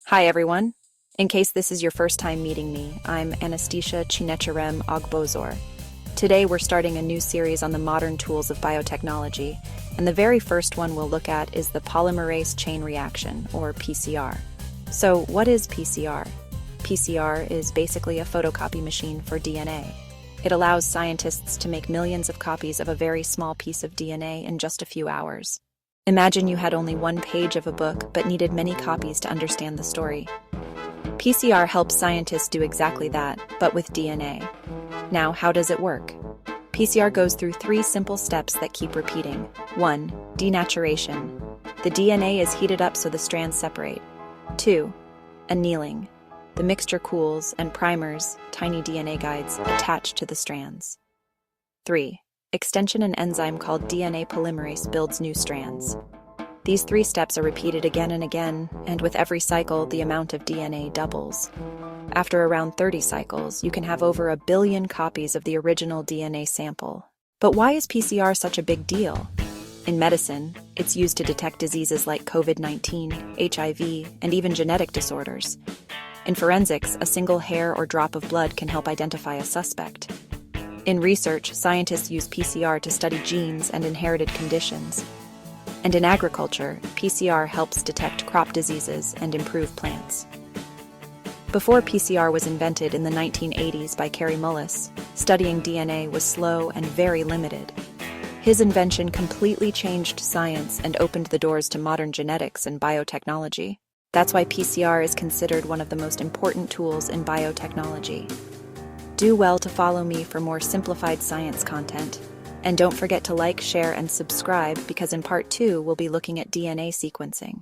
Hi, everyone. In case this is your first time meeting me, I'm Anastasia Chinecharem Ogbozor. Today, we're starting a new series on the modern tools of biotechnology, and the very first one we'll look at is the polymerase chain reaction, or PCR. So, what is PCR? PCR is basically a photocopy machine for DNA. It allows scientists to make millions of copies of a very small piece of DNA in just a few hours. Imagine you had only one page of a book but needed many copies to understand the story. PCR helps scientists do exactly that, but with DNA. Now, how does it work? PCR goes through three simple steps that keep repeating. 1. Denaturation. The DNA is heated up so the strands separate. 2. Annealing. The mixture cools and primers, tiny DNA guides, attach to the strands. 3. Extension, an enzyme called DNA polymerase builds new strands. These three steps are repeated again and again, and with every cycle, the amount of DNA doubles. After around 30 cycles, you can have over 1 billion copies of the original DNA sample. But why is PCR such a big deal? In medicine, it's used to detect diseases like COVID-19, HIV, and even genetic disorders. In forensics, a single hair or drop of blood can help identify a suspect. In research, scientists use PCR to study genes and inherited conditions. And in agriculture, PCR helps detect crop diseases and improve plants. Before PCR was invented in the 1980s by Kary Mullis, studying DNA was slow and very limited. His invention completely changed science and opened the doors to modern genetics and biotechnology. That's why PCR is considered one of the most important tools in biotechnology. Do well to follow me for more simplified science content. And don't forget to like, share, and subscribe because in part 2 we'll be looking at DNA sequencing.